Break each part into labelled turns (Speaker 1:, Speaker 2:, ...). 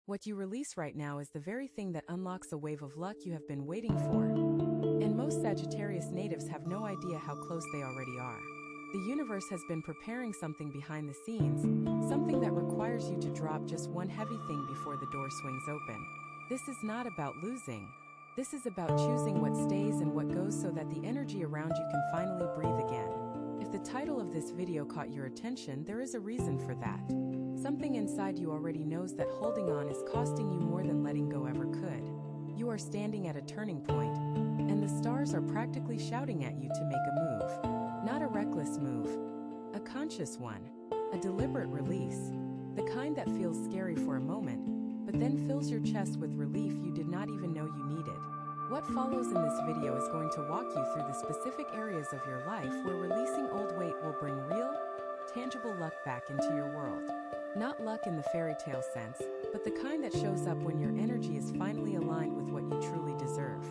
Speaker 1: What you release right now is the very thing that unlocks a wave of luck you have been waiting for. And most Sagittarius natives have no idea how close they already are. The universe has been preparing something behind the scenes, something that requires you to drop just one heavy thing before the door swings open. This is not about losing. This is about choosing what stays and what goes so that the energy around you can finally breathe again. If the title of this video caught your attention, there is a reason for that. Something inside you already knows that holding on is costing you more than letting go ever could. You are standing at a turning point, and the stars are practically shouting at you to make a move. Not a reckless move, a conscious one, a deliberate release, the kind that feels scary for a moment, but then fills your chest with relief you did not even know you needed. What follows in this video is going to walk you through the specific areas of your life where releasing old weight will bring real, tangible luck back into your world. Not luck in the fairy tale sense, but the kind that shows up when your energy is finally aligned with what you truly deserve.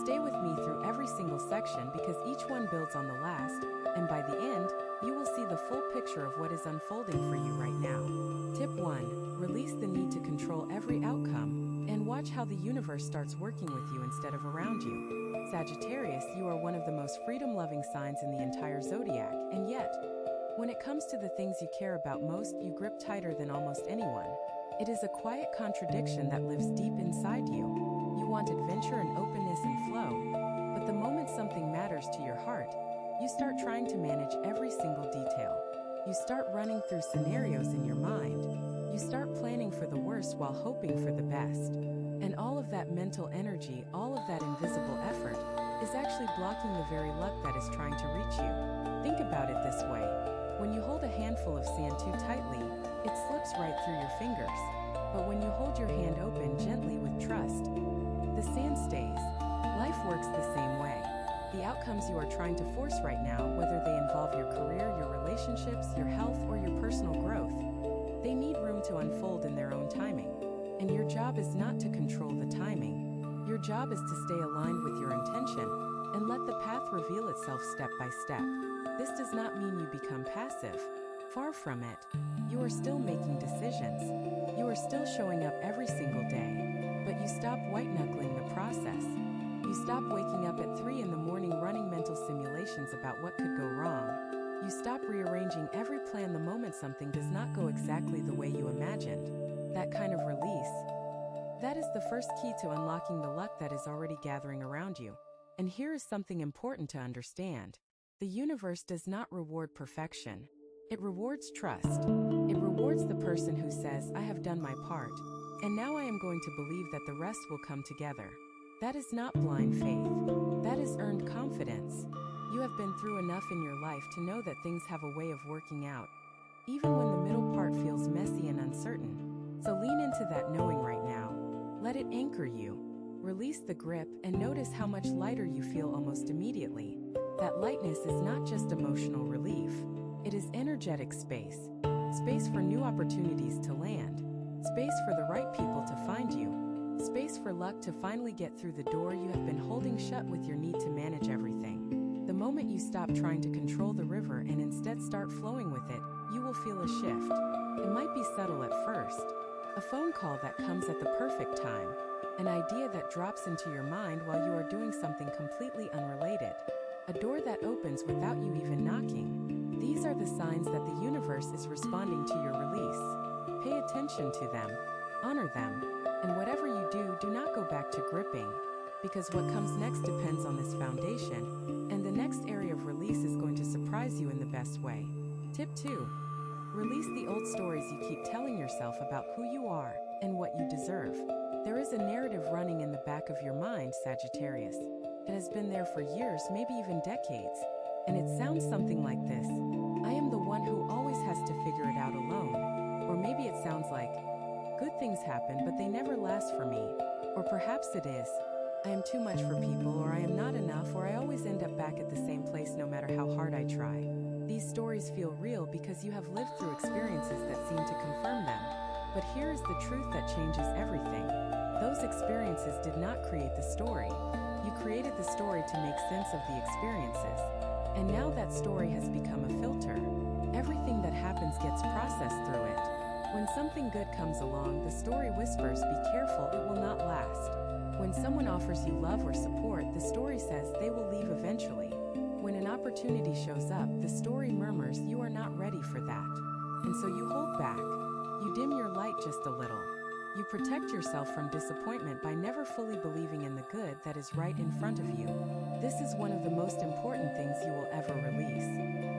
Speaker 1: Stay with me through every single section because each one builds on the last, and by the end, you will see the full picture of what is unfolding for you right now. Tip 1. Release the need to control every outcome, and watch how the universe starts working with you instead of around you. Sagittarius, you are one of the most freedom-loving signs in the entire zodiac, and yet, when it comes to the things you care about most, you grip tighter than almost anyone. It is a quiet contradiction that lives deep inside you. You want adventure and openness and flow, but the moment something matters to your heart, you start trying to manage every single detail. You start running through scenarios in your mind. You start planning for the worst while hoping for the best. And all of that mental energy, all of that invisible effort, is actually blocking the very luck that is trying to reach you. Think about it this way. When you hold a handful of sand too tightly, it slips right through your fingers. But when you hold your hand open gently with trust, the sand stays. Life works the same way. The outcomes you are trying to force right now, whether they involve your career, your relationships, your health, or your personal growth, they need room to unfold in their own timing. And your job is not to control the timing. Your job is to stay aligned with your intention and let the path reveal itself step by step. This does not mean you become passive. Far from it. You are still making decisions. You are still showing up every single day. But you stop white-knuckling the process. You stop waking up at 3 in the morning running mental simulations about what could go wrong. You stop rearranging every plan the moment something does not go exactly the way you imagined. That kind of release. That is the first key to unlocking the luck that is already gathering around you. And here is something important to understand. The universe does not reward perfection. It rewards trust. It rewards the person who says, I have done my part, and now I am going to believe that the rest will come together. That is not blind faith. That is earned confidence. You have been through enough in your life to know that things have a way of working out, even when the middle part feels messy and uncertain. So lean into that knowing right now. Let it anchor you. Release the grip and notice how much lighter you feel almost immediately. That lightness is not just emotional relief. It is energetic space. Space for new opportunities to land. Space for the right people to find you. Space for luck to finally get through the door you have been holding shut with your need to manage everything. The moment you stop trying to control the river and instead start flowing with it, you will feel a shift. It might be subtle at first. A phone call that comes at the perfect time. An idea that drops into your mind while you are doing something completely unrelated. A door that opens without you even knocking. These are the signs that the universe is responding to your release. Pay attention to them. Honor them. And whatever you do, do not go back to gripping. Because what comes next depends on this foundation, and the next area of release is going to surprise you in the best way. Tip 2. Release the old stories you keep telling yourself about who you are and what you deserve. There is a narrative running in the back of your mind, Sagittarius. It has been there for years, maybe even decades. And it sounds something like this. I am the one who always has to figure it out alone. Or maybe it sounds like, good things happen, but they never last for me. Or perhaps it is, I am too much for people, or I am not enough, or I always end up back at the same place no matter how hard I try. These stories feel real because you have lived through experiences that seem to confirm them. But here is the truth that changes everything. Those experiences did not create the story. You created the story to make sense of the experiences. And now that story has become a filter. Everything that happens gets processed through it. When something good comes along, the story whispers, "Be careful, it will not last." When someone offers you love or support, the story says they will leave eventually. When an opportunity shows up, the story murmurs, "You are not ready for that." And so you hold back. You dim your light just a little. You protect yourself from disappointment by never fully believing in the good that is right in front of you. This is one of the most important things you will ever release.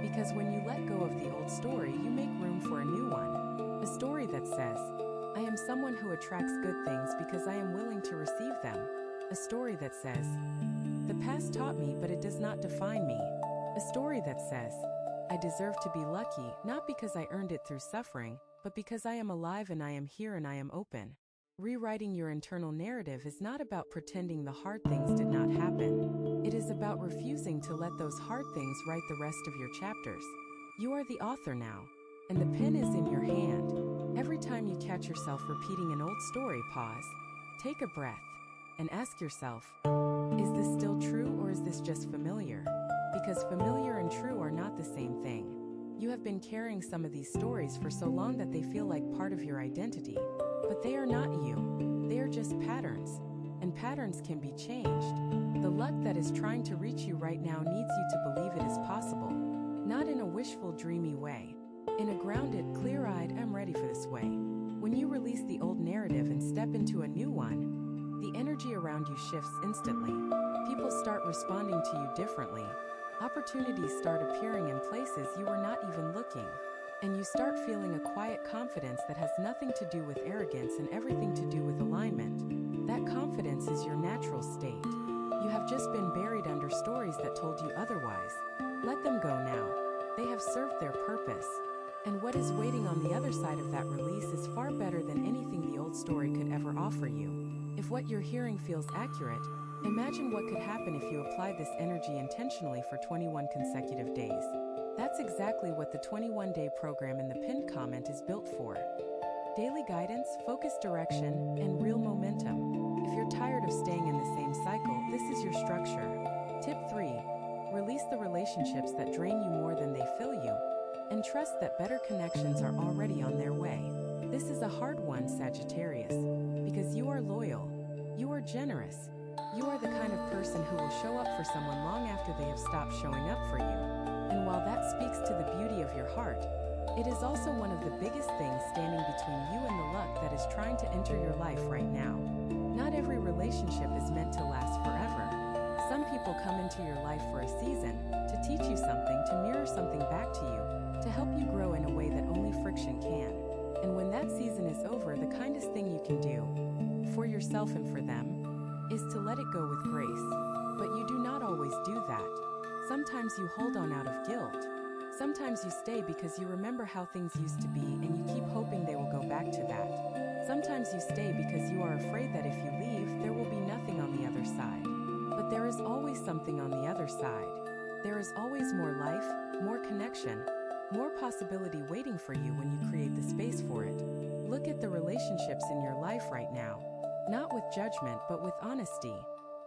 Speaker 1: Because when you let go of the old story, you make room for a new one. A story that says, "I am someone who attracts good things because I am willing to receive them." A story that says, "The past taught me, but it does not define me." A story that says, "I deserve to be lucky, not because I earned it through suffering, but because I am alive and I am here and I am open." Rewriting your internal narrative is not about pretending the hard things did not happen. It is about refusing to let those hard things write the rest of your chapters. You are the author now, and the pen is in your hand. Every time you catch yourself repeating an old story, pause, take a breath, and ask yourself, is this still true or is this just familiar? Because familiar and true are not the same thing. You have been carrying some of these stories for so long that they feel like part of your identity. But they are not you. They are just patterns. And patterns can be changed. The luck that is trying to reach you right now needs you to believe it is possible. Not in a wishful, dreamy way. In a grounded, clear-eyed, "I'm ready for this" way. When you release the old narrative and step into a new one, the energy around you shifts instantly. People start responding to you differently. Opportunities start appearing in places you were not even looking. And you start feeling a quiet confidence that has nothing to do with arrogance and everything to do with alignment. That confidence is your natural state. You have just been buried under stories that told you otherwise. Let them go now. They have served their purpose. And what is waiting on the other side of that release is far better than anything the old story could ever offer you. If what you're hearing feels accurate, imagine what could happen if you applied this energy intentionally for 21 consecutive days. That's exactly what the 21-day program in the pinned comment is built for. Daily guidance, focused direction, and real momentum. If you're tired of staying in the same cycle, this is your structure. Tip 3. Release the relationships that drain you more than they fill you. And trust that better connections are already on their way. This is a hard one, Sagittarius, because you are loyal, you are generous, you are the kind of person who will show up for someone long after they have stopped showing up for you. And while that speaks to the beauty of your heart, it is also one of the biggest things standing between you and the luck that is trying to enter your life right now. Not every relationship is meant to last forever. Some people come into your life for a season, to teach you something, to mirror something back to you, to help you grow in a way that only friction can. And when that season is over, the kindest thing you can do, for yourself and for them, is to let it go with grace. But you do not always do that. Sometimes you hold on out of guilt. Sometimes you stay because you remember how things used to be and you keep hoping they will go back to that. Sometimes you stay because you are afraid that if you leave, there will be nothing on the other side. But there is always something on the other side. There is always more life, more connection, more possibility waiting for you when you create the space for it. Look at the relationships in your life right now. Not with judgment, but with honesty.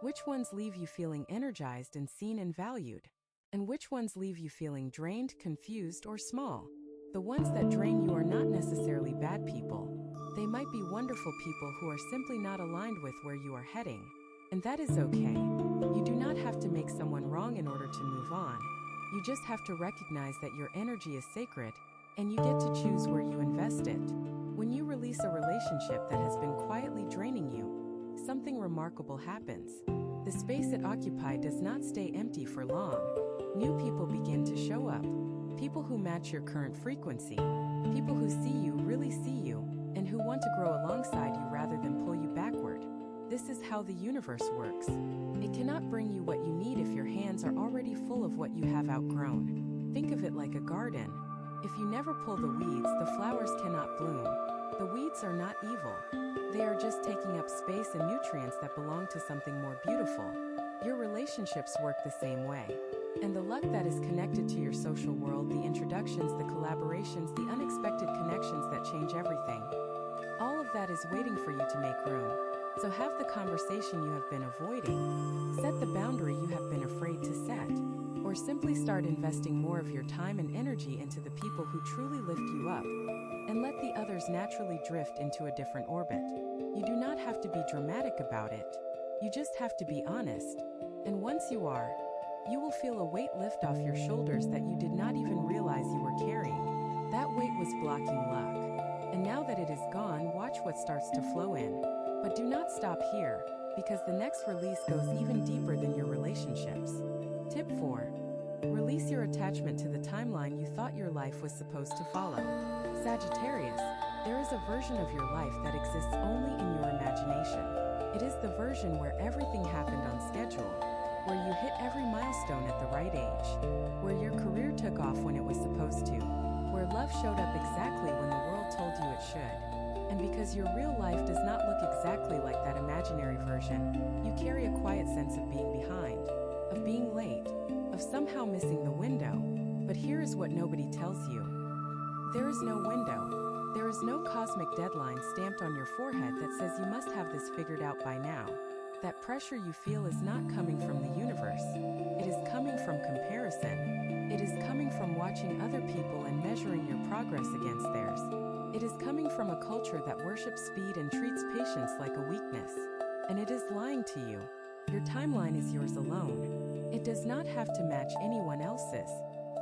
Speaker 1: Which ones leave you feeling energized and seen and valued? And which ones leave you feeling drained, confused, or small? The ones that drain you are not necessarily bad people. They might be wonderful people who are simply not aligned with where you are heading. And that is okay. You do not have to make someone wrong in order to move on. You just have to recognize that your energy is sacred, and you get to choose where you invest it. When you release a relationship that has been quietly draining you, something remarkable happens. The space it occupied does not stay empty for long. New people begin to show up. People who match your current frequency. People who see you, really see you, and who want to grow alongside you rather than pull you backward. This is how the universe works. It cannot bring you what you need if your hands are already full of what you have outgrown. Think of it like a garden. If you never pull the weeds, the flowers cannot bloom. The weeds are not evil. They are just taking up space and nutrients that belong to something more beautiful. Your relationships work the same way. And the luck that is connected to your social world, the introductions, the collaborations, the unexpected connections that change everything. All of that is waiting for you to make room. So have the conversation you have been avoiding. Set the boundary you have been afraid to set. Or simply start investing more of your time and energy into the people who truly lift you up. and let the others naturally drift into a different orbit. You do not have to be dramatic about it. You just have to be honest. And once you are, you will feel a weight lift off your shoulders that you did not even realize you were carrying. That weight was blocking luck. And now that it is gone, watch what starts to flow in. But do not stop here, because the next release goes even deeper than your relationships. Tip 4. Release your attachment to the timeline you thought your life was supposed to follow. Sagittarius, there is a version of your life that exists only in your imagination. It is the version where everything happened on schedule, where you hit every milestone at the right age, where your career took off when it was supposed to, where love showed up exactly when the world told you it should. And because your real life does not look exactly like that imaginary version, you carry a quiet sense of being behind, of being late, of somehow missing the window. But here is what nobody tells you. There is no window. There is no cosmic deadline stamped on your forehead that says you must have this figured out by now. That pressure you feel is not coming from the universe. It is coming from comparison. It is coming from watching other people and measuring your progress against theirs. It is coming from a culture that worships speed and treats patience like a weakness. And it is lying to you. Your timeline is yours alone. It does not have to match anyone else's.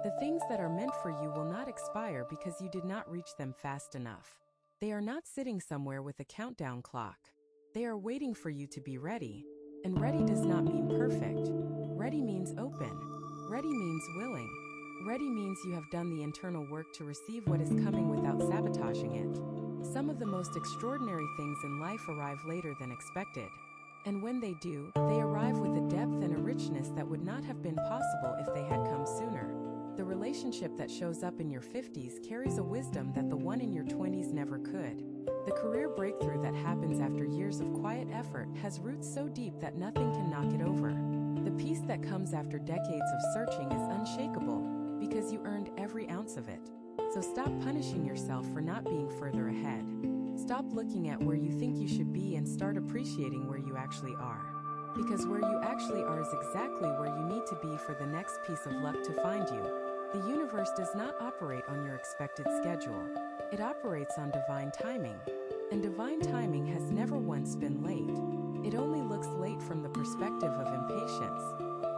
Speaker 1: The things that are meant for you will not expire because you did not reach them fast enough. They are not sitting somewhere with a countdown clock. They are waiting for you to be ready. And ready does not mean perfect. Ready means open. Ready means willing. Ready means you have done the internal work to receive what is coming without sabotaging it. Some of the most extraordinary things in life arrive later than expected. And when they do, they arrive with a depth and a richness that would not have been possible if they had come sooner. The relationship that shows up in your 50s carries a wisdom that the one in your 20s never could. The career breakthrough that happens after years of quiet effort has roots so deep that nothing can knock it over. The peace that comes after decades of searching is unshakable because you earned every ounce of it. So stop punishing yourself for not being further ahead. Stop looking at where you think you should be and start appreciating where you actually are. Because where you actually are is exactly where you need to be for the next piece of luck to find you. The universe does not operate on your expected schedule. It operates on divine timing. And divine timing has never once been late. It only looks late from the perspective of impatience.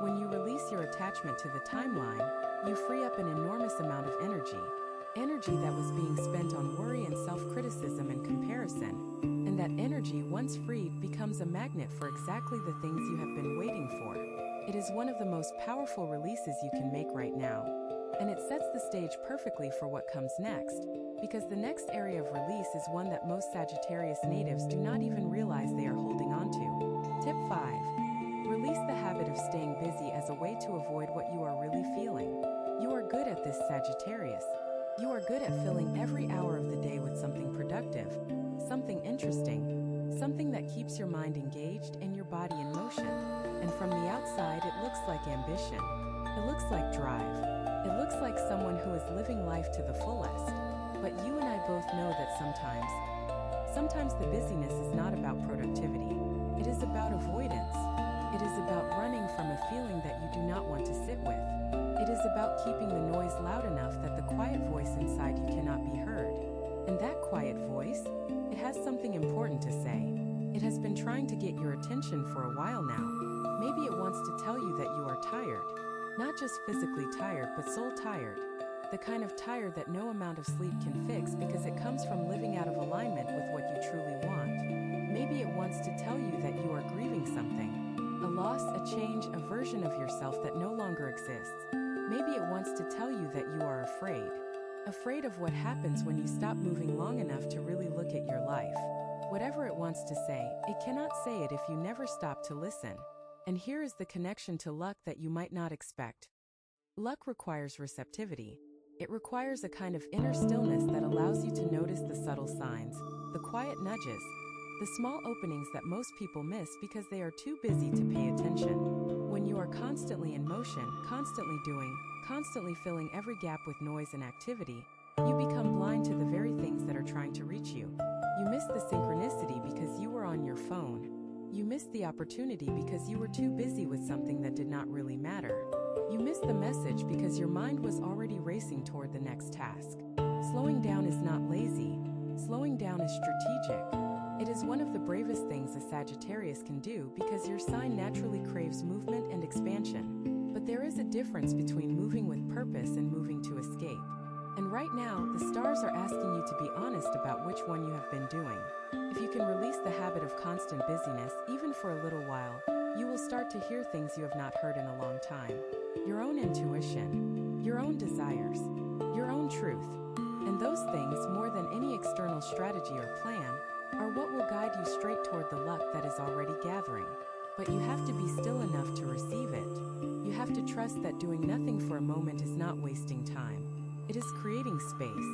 Speaker 1: When you release your attachment to the timeline, you free up an enormous amount of energy. Energy that was being spent on worry and self-criticism and comparison. And that energy, once freed, becomes a magnet for exactly the things you have been waiting for. It is one of the most powerful releases you can make right now. And it sets the stage perfectly for what comes next, because the next area of release is one that most Sagittarius natives do not even realize they are holding on to. Tip 5. Release the habit of staying busy as a way to avoid what you are really feeling. You are good at this, Sagittarius. You are good at filling every hour of the day with something productive, something interesting, something that keeps your mind engaged and your body in motion. And from the outside, it looks like ambition. It looks like drive. It looks like someone who is living life to the fullest. But you and I both know that sometimes the busyness is not about productivity. It is about avoidance. It is about running from a feeling that you do not want to sit with. It is about keeping the noise loud enough that the quiet voice inside you cannot be heard. And that quiet voice, it has something important to say. It has been trying to get your attention for a while now. Maybe it wants to tell you that you are tired. Not just physically tired, but soul tired. The kind of tired that no amount of sleep can fix because it comes from living out of alignment with what you truly want. Maybe it wants to tell you that you are grieving something. A loss, a change, a version of yourself that no longer exists. Maybe it wants to tell you that you are afraid. Afraid of what happens when you stop moving long enough to really look at your life. Whatever it wants to say, it cannot say it if you never stop to listen. And here is the connection to luck that you might not expect. Luck requires receptivity. It requires a kind of inner stillness that allows you to notice the subtle signs, the quiet nudges, the small openings that most people miss because they are too busy to pay attention. When you are constantly in motion, constantly doing, constantly filling every gap with noise and activity, you become blind to the very things that are trying to reach you. You miss the synchronicity because you were on your phone. You missed the opportunity because you were too busy with something that did not really matter. You missed the message because your mind was already racing toward the next task. Slowing down is not lazy. Slowing down is strategic. It is one of the bravest things a Sagittarius can do because your sign naturally craves movement and expansion. But there is a difference between moving with purpose and moving to escape. And right now, the stars are asking you to be honest about which one you have been doing. If you can release the habit of constant busyness, even for a little while, you will start to hear things you have not heard in a long time. Your own intuition, your own desires, your own truth. And those things, more than any external strategy or plan, are what will guide you straight toward the luck that is already gathering. But you have to be still enough to receive it. You have to trust that doing nothing for a moment is not wasting time. It is creating space.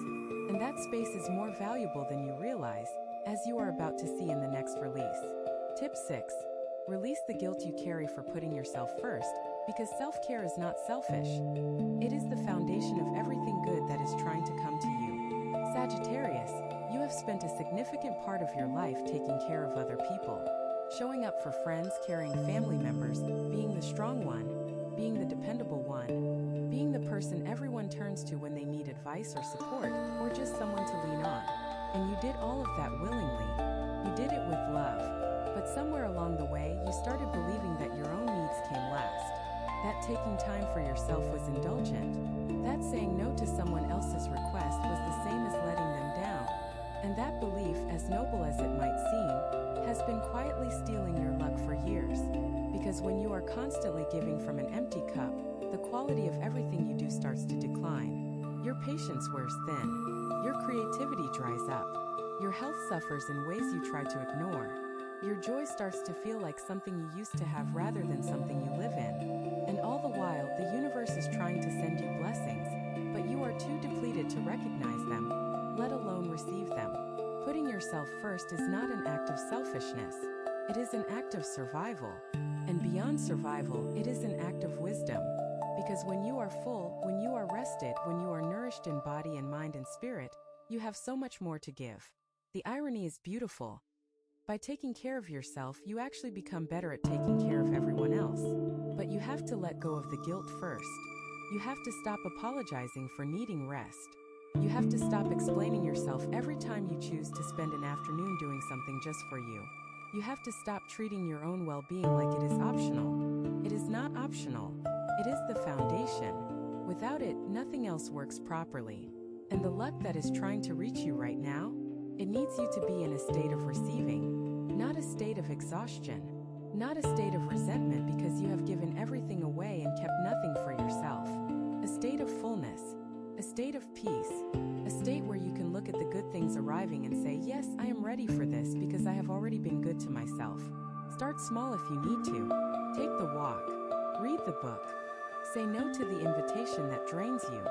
Speaker 1: And that space is more valuable than you realize, as you are about to see in the next release. Tip 6. Release the guilt you carry for putting yourself first, because self-care is not selfish. It is the foundation of everything good that is trying to come to you. Sagittarius, you have spent a significant part of your life taking care of other people. Showing up for friends, caring family members, being the strong one, being the dependable one, being the person everyone turns to when they need advice or support, or just someone to lean on. And you did all of that willingly. You did it with love. But somewhere along the way, you started believing that your own needs came last. That taking time for yourself was indulgent. That saying no to someone else's request was the same as letting them down. And that belief, as noble as it might seem, has been quietly stealing your luck for years. Because when you are constantly giving from an empty cup, the quality of everything you do starts to decline. Your patience wears thin. Your creativity dries up. Your health suffers in ways you try to ignore. Your joy starts to feel like something you used to have rather than something you live in. And all the while, the universe is trying to send you blessings, but you are too depleted to recognize them, let alone receive them. Putting yourself first is not an act of selfishness. It is an act of survival. And beyond survival, it is an act of wisdom. Because when you are full, when you are rested, when you are nourished in body and mind and spirit, you have so much more to give. The irony is beautiful. By taking care of yourself, you actually become better at taking care of everyone else. But you have to let go of the guilt first. You have to stop apologizing for needing rest. You have to stop explaining yourself every time you choose to spend an afternoon doing something just for you. You have to stop treating your own well-being like it is optional. It is not optional. It is the foundation. Without it, nothing else works properly. And the luck that is trying to reach you right now, it needs you to be in a state of receiving, not a state of exhaustion, not a state of resentment because you have given everything away and kept nothing for yourself. A state of fullness, a state of peace, a state where you can look at the good things arriving and say, yes, I am ready for this because I have already been good to myself. Start small if you need to. Take the walk. Read the book. Say no to the invitation that drains you.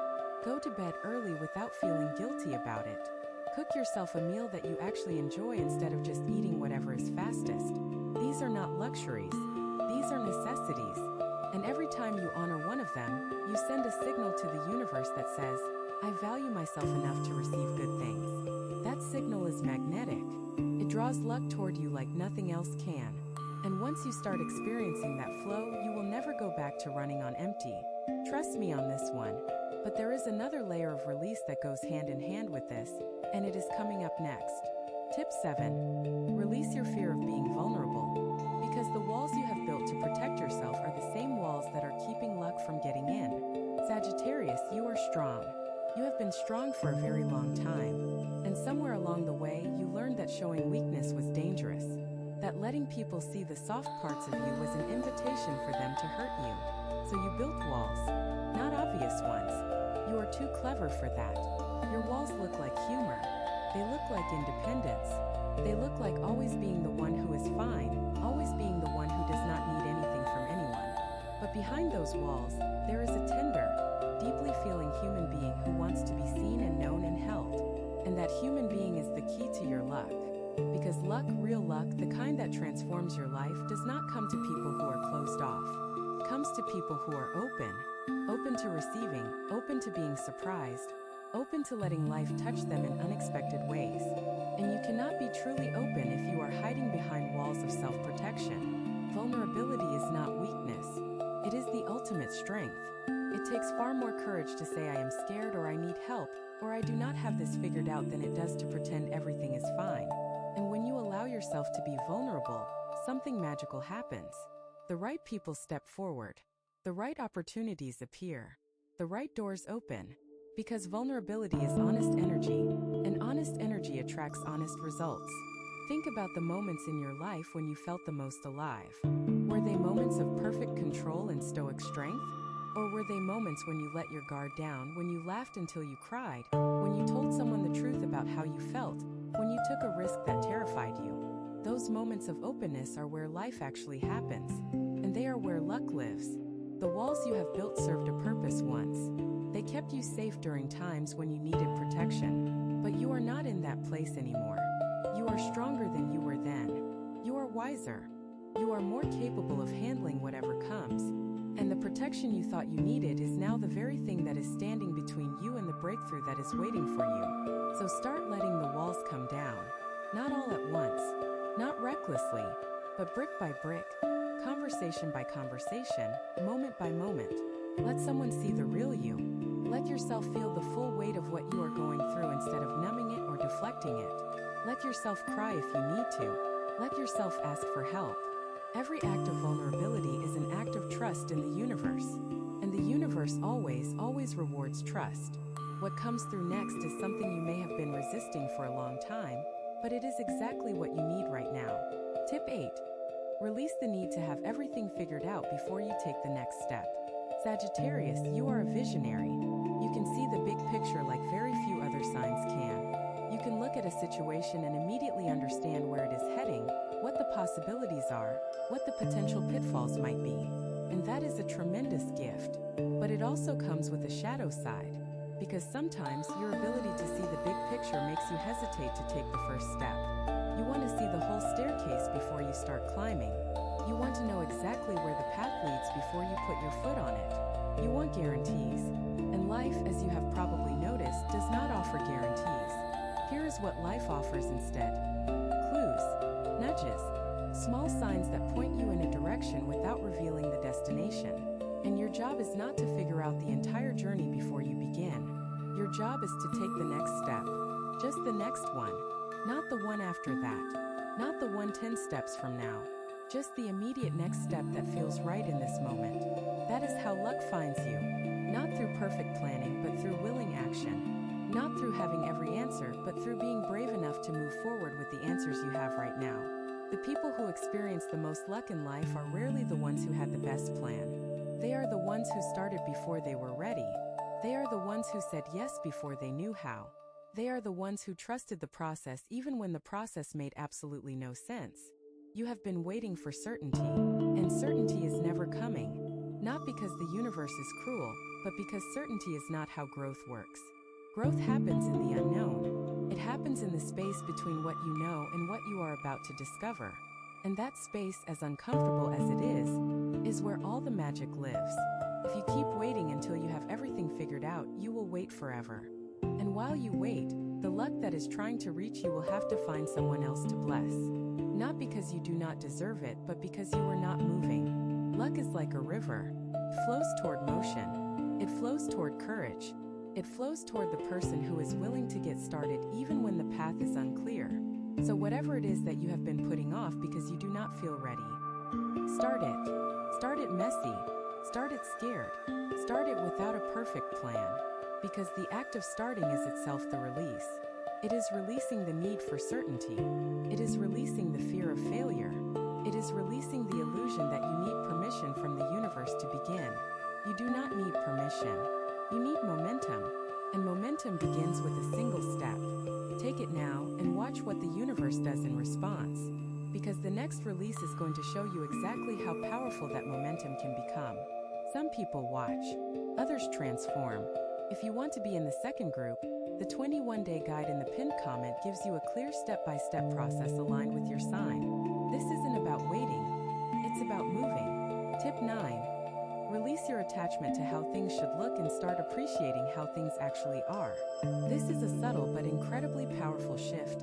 Speaker 1: Go to bed early without feeling guilty about it. Cook yourself a meal that you actually enjoy instead of just eating whatever is fastest. These are not luxuries. These are necessities. And every time you honor one of them, you send a signal to the universe that says, I value myself enough to receive good things. That signal is magnetic. It draws luck toward you like nothing else can. And once you start experiencing that flow, you will never go back to running on empty. Trust me on this one. But there is another layer of release that goes hand in hand with this, and it is coming up next. Tip 7. Release your fear of being vulnerable. Because the walls you have built to protect yourself are the same walls that are keeping luck from getting in. Sagittarius, you are strong. You have been strong for a very long time. And somewhere along the way, you learned that showing weakness was dangerous. That letting people see the soft parts of you was an invitation for them to hurt you. So you built walls. Not obvious ones. You are too clever for that. Your walls look like humor. They look like independence. They look like always being the one who is fine, always being the one who does not need anything from anyone. But behind those walls, there is a tender, deeply feeling human being who wants to be seen and known and held. And that human being is the key to your luck. Because luck, real luck, the kind that transforms your life, does not come to people who are closed off. It comes to people who are open. Open to receiving, open to being surprised, open to letting life touch them in unexpected ways. And you cannot be truly open if you are hiding behind walls of self-protection. Vulnerability is not weakness. It is the ultimate strength. It takes far more courage to say I am scared or I need help or I do not have this figured out than it does to pretend everything is fine. And when you allow yourself to be vulnerable, something magical happens. The right people step forward. The right opportunities appear. The right doors open. Because vulnerability is honest energy, and honest energy attracts honest results. Think about the moments in your life when you felt the most alive. Were they moments of perfect control and stoic strength? Or were they moments when you let your guard down, when you laughed until you cried, when you told someone the truth about how you felt, when you took a risk that terrified you? Those moments of openness are where life actually happens, and they are where luck lives. The walls you have built served a purpose once. They kept you safe during times when you needed protection, but you are not in that place anymore. You are stronger than you were then. You are wiser. You are more capable of handling whatever comes. And the protection you thought you needed is now the very thing that is standing between you and the breakthrough that is waiting for you. So start letting the walls come down. Not all at once, not recklessly, but brick by brick, conversation by conversation, moment by moment. Let someone see the real you. Let yourself feel the full weight of what you are going through instead of numbing it or deflecting it. Let yourself cry if you need to. Let yourself ask for help. Every act of vulnerability is an act of trust in the universe. And the universe always rewards trust. What comes through next is something you may have been resisting for a long time, but it is exactly what you need right now. Tip 8. Release the need to have everything figured out before you take the next step. Sagittarius, you are a visionary. You can see the big picture like very few other signs can. You can look at a situation and immediately understand where it is heading, what the possibilities are, what the potential pitfalls might be. And that is a tremendous gift. But it also comes with a shadow side, because sometimes your ability to see the big picture makes you hesitate to take the first step. You want to see the whole staircase before you start climbing. You want to know exactly where the path leads before you put your foot on it. You want guarantees. And life, as you have probably noticed, does not offer guarantees. Here is what life offers instead. Clues, nudges, small signs that point you in a direction without revealing the destination. And your job is not to figure out the entire journey before you begin. Your job is to take the next step. Just the next one. Not the one after that. Not the one 10 steps from now. Just the immediate next step that feels right in this moment. That is how luck finds you. Not through perfect planning, but through willing action. Not through having every answer, but through being brave enough to move forward with the answers you have right now. The people who experience the most luck in life are rarely the ones who had the best plan. They are the ones who started before they were ready. They are the ones who said yes before they knew how. They are the ones who trusted the process even when the process made absolutely no sense. You have been waiting for certainty, and certainty is never coming. Not because the universe is cruel, but because certainty is not how growth works. Growth happens in the unknown. It happens in the space between what you know and what you are about to discover. And that space, as uncomfortable as it is where all the magic lives. If you keep waiting until you have everything figured out, you will wait forever. And while you wait, the luck that is trying to reach you will have to find someone else to bless. Not because you do not deserve it, but because you are not moving. Luck is like a river. It flows toward motion. It flows toward courage. It flows toward the person who is willing to get started even when the path is unclear. So whatever it is that you have been putting off because you do not feel ready, start it. Start it messy. Start it scared. Start it without a perfect plan. Because the act of starting is itself the release. It is releasing the need for certainty. It is releasing the fear of failure. It is releasing the illusion that you need permission from the universe to begin. You do not need permission. You need momentum. And momentum begins with a single step. Take it now and watch what the universe does in response. Because the next release is going to show you exactly how powerful that momentum can become. Some people watch, others transform. If you want to be in the second group, the 21-day guide in the pinned comment gives you a clear step-by-step process aligned with your sign. This isn't about waiting, it's about moving. Tip 9. Release your attachment to how things should look and start appreciating how things actually are. This is a subtle but incredibly powerful shift,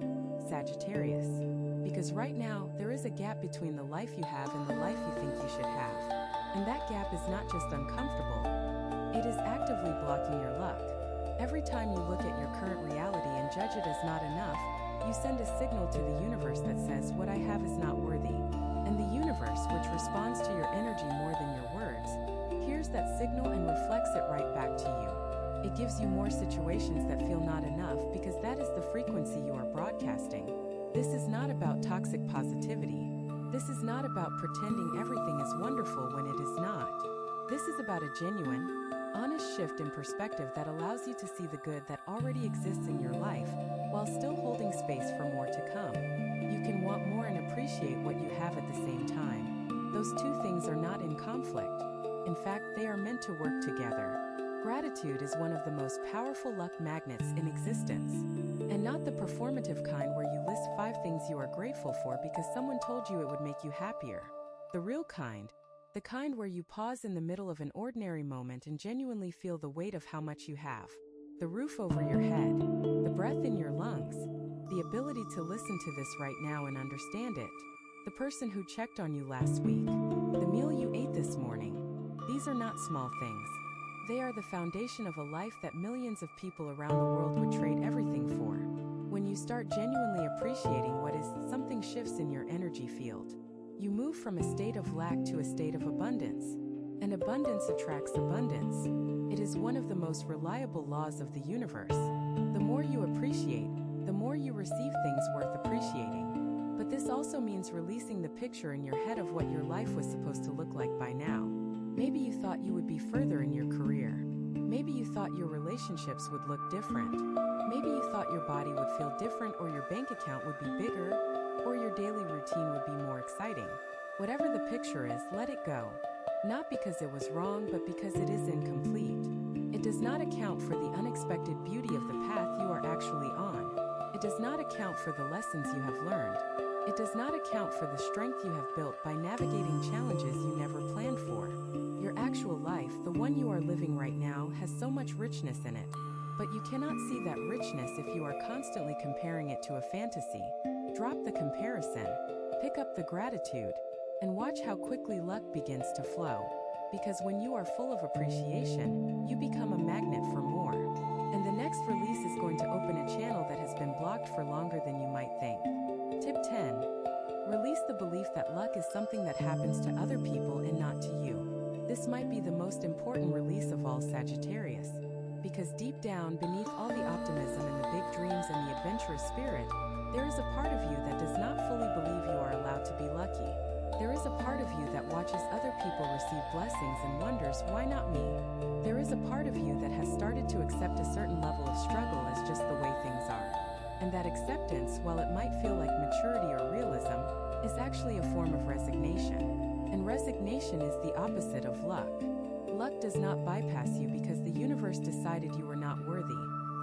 Speaker 1: Sagittarius. Because right now, there is a gap between the life you have and the life you think you should have. And that gap is not just uncomfortable, it is actively blocking your luck. Every time you look at your current reality and judge it as not enough, you send a signal to the universe that says, "What I have is not worthy." And the universe, which responds to your energy more than your words, hears that signal and reflects it right back to you. It gives you more situations that feel not enough because that is the frequency you are broadcasting. This is not about toxic positivity. This is not about pretending everything is wonderful when it is not. This is about a genuine, honest shift in perspective that allows you to see the good that already exists in your life while still holding space for more to come. You can want more and appreciate what you have at the same time. Those two things are not in conflict. In fact, they are meant to work together. Gratitude is one of the most powerful luck magnets in existence. And not the performative kind where you list 5 things you are grateful for because someone told you it would make you happier. The real kind. The kind where you pause in the middle of an ordinary moment and genuinely feel the weight of how much you have. The roof over your head. The breath in your lungs. The ability to listen to this right now and understand it. The person who checked on you last week. The meal you ate this morning. These are not small things. They are the foundation of a life that millions of people around the world would trade everything for. When you start genuinely appreciating what is, something shifts in your energy field. You move from a state of lack to a state of abundance. And abundance attracts abundance. It is one of the most reliable laws of the universe. The more you appreciate, the more you receive things worth appreciating. But this also means releasing the picture in your head of what your life was supposed to look like by now. Maybe you thought you would be further in your career. Maybe you thought your relationships would look different. Maybe you thought your body would feel different, or your bank account would be bigger, or your daily routine would be more exciting. Whatever the picture is, let it go. Not because it was wrong, but because it is incomplete. It does not account for the unexpected beauty of the path you are actually on. It does not account for the lessons you have learned. It does not account for the strength you have built by navigating challenges you never planned for. Your actual life, the one you are living right now, has so much richness in it. But you cannot see that richness if you are constantly comparing it to a fantasy. Drop the comparison, pick up the gratitude, and watch how quickly luck begins to flow. Because when you are full of appreciation, you become a magnet for more. And the next release is going to open a channel that has been blocked for longer than you might think. Tip 10. Release the belief that luck is something that happens to other people and not to you. This might be the most important release of all, Sagittarius. Because deep down, beneath all the optimism and the big dreams and the adventurous spirit, there is a part of you that does not fully believe you are allowed to be lucky. There is a part of you that watches other people receive blessings and wonders, why not me? There is a part of you that has started to accept a certain level of struggle as just the way things are. And that acceptance, while it might feel like maturity or realism, is actually a form of resignation. And resignation is the opposite of luck. Luck does not bypass you because the universe decided you were not worthy.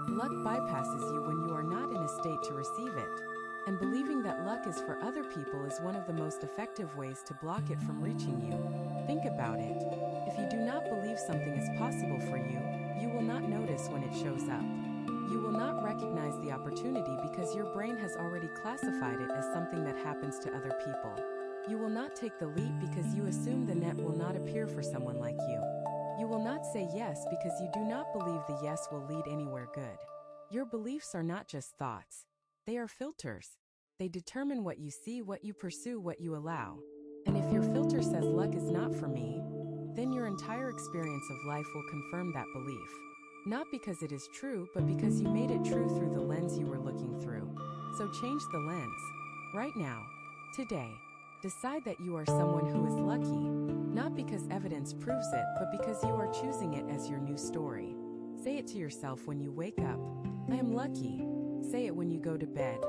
Speaker 1: Luck bypasses you when you are not in a state to receive it. And believing that luck is for other people is one of the most effective ways to block it from reaching you. Think about it. If you do not believe something is possible for you, you will not notice when it shows up. You will not recognize the opportunity because your brain has already classified it as something that happens to other people. You will not take the leap because you assume the net will not appear for someone like you. You will not say yes because you do not believe the yes will lead anywhere good. Your beliefs are not just thoughts. They are filters. They determine what you see, what you pursue, what you allow. And if your filter says luck is not for me, then your entire experience of life will confirm that belief. Not because it is true, but because you made it true through the lens you were looking through. So change the lens. Right now. Today. Decide that you are someone who is lucky. Not because evidence proves it, but because you are choosing it as your new story. Say it to yourself when you wake up. I am lucky. Say it when you go to bed.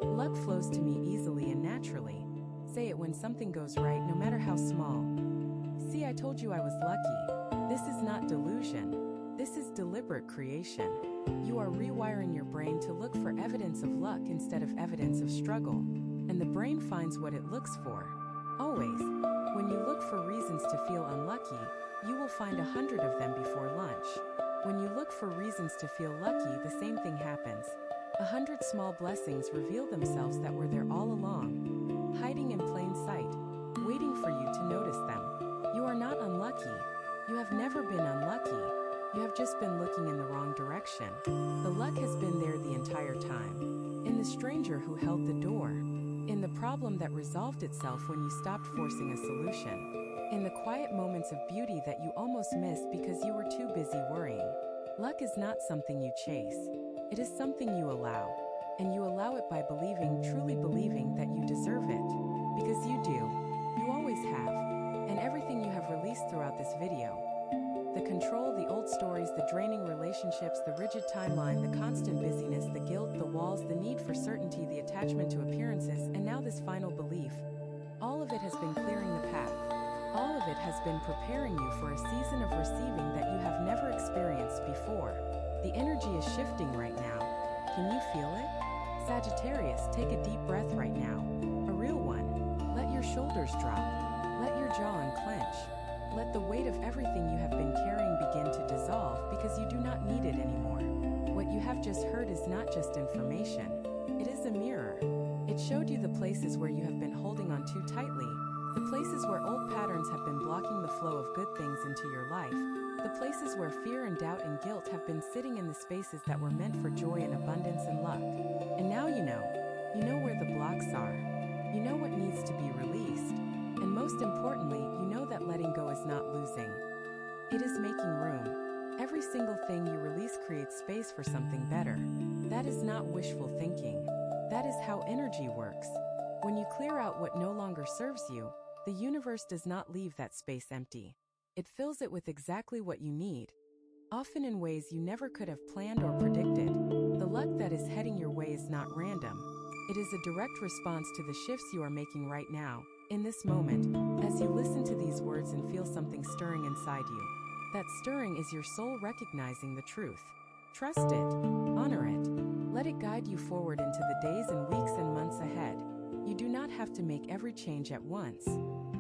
Speaker 1: Luck flows to me easily and naturally. Say it when something goes right, no matter how small. See, I told you I was lucky. This is not delusion. This is deliberate creation. You are rewiring your brain to look for evidence of luck instead of evidence of struggle. And the brain finds what it looks for. Always. When you look for reasons to feel unlucky, you will find 100 of them before lunch. When you look for reasons to feel lucky, the same thing happens. 100 small blessings reveal themselves that were there all along, hiding in plain sight, waiting for you to notice them. You are not unlucky. You have never been unlucky. You have just just been looking in the wrong direction. The luck has been there the entire time. In the stranger who held the door. In the problem that resolved itself when you stopped forcing a solution. In the quiet moments of beauty that you almost missed because you were too busy worrying. Luck is not something you chase. It is something you allow. And you allow it by believing, truly believing that you deserve it. Because you do. You always have. And everything you have released throughout this video. The control, the old stories, the draining relationships, the rigid timeline, the constant busyness, the guilt, the walls, the need for certainty, the attachment to appearances, and now this final belief. All of it has been clearing the path. All of it has been preparing you for a season of receiving that you have never experienced before. The energy is shifting right now. Can you feel it? Sagittarius, take a deep breath right now. A real one. Let your shoulders drop. Let your jaw unclench. Let the weight of everything you have been carrying begin to dissolve because you do not need it anymore. What you have just heard is not just information. It is a mirror. It showed you the places where you have been holding on too tightly, the places where old patterns have been blocking the flow of good things into your life, the places where fear and doubt and guilt have been sitting in the spaces that were meant for joy and abundance and luck. And now you know where the blocks are. You know what needs to be released. And most importantly, you know that letting go is not losing. It is making room. Every single thing you release creates space for something better. That is not wishful thinking. That is how energy works. When you clear out what no longer serves you, the universe does not leave that space empty. It fills it with exactly what you need, often in ways you never could have planned or predicted. The luck that is heading your way is not random. It is a direct response to the shifts you are making right now, in this moment, as you listen to these words and feel something stirring inside you. That stirring is your soul recognizing the truth. Trust it. Honor it. Let it guide you forward into the days and weeks and months ahead. You do not have to make every change at once.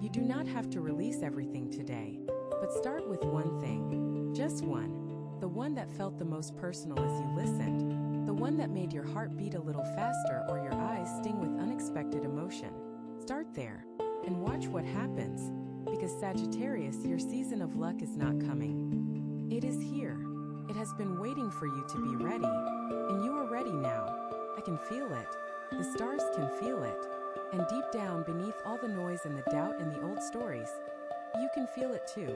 Speaker 1: You do not have to release everything today. But start with one thing. Just one. The one that felt the most personal as you listened. The one that made your heart beat a little faster or your eyes sting with unexpected emotion. Start there. And watch what happens, because Sagittarius, your season of luck is not coming. It is here. It has been waiting for you to be ready, and you are ready now. I can feel it. The stars can feel it. And deep down beneath all the noise and the doubt and the old stories, you can feel it too.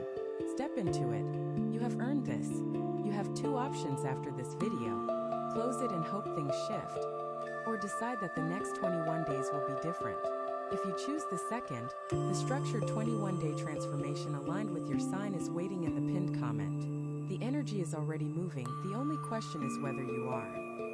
Speaker 1: Step into it. You have earned this. You have two options after this video. Close it and hope things shift, or decide that the next 21 days will be different. If you choose the second, the structured 21-day transformation aligned with your sign is waiting in the pinned comment. The energy is already moving, the only question is whether you are.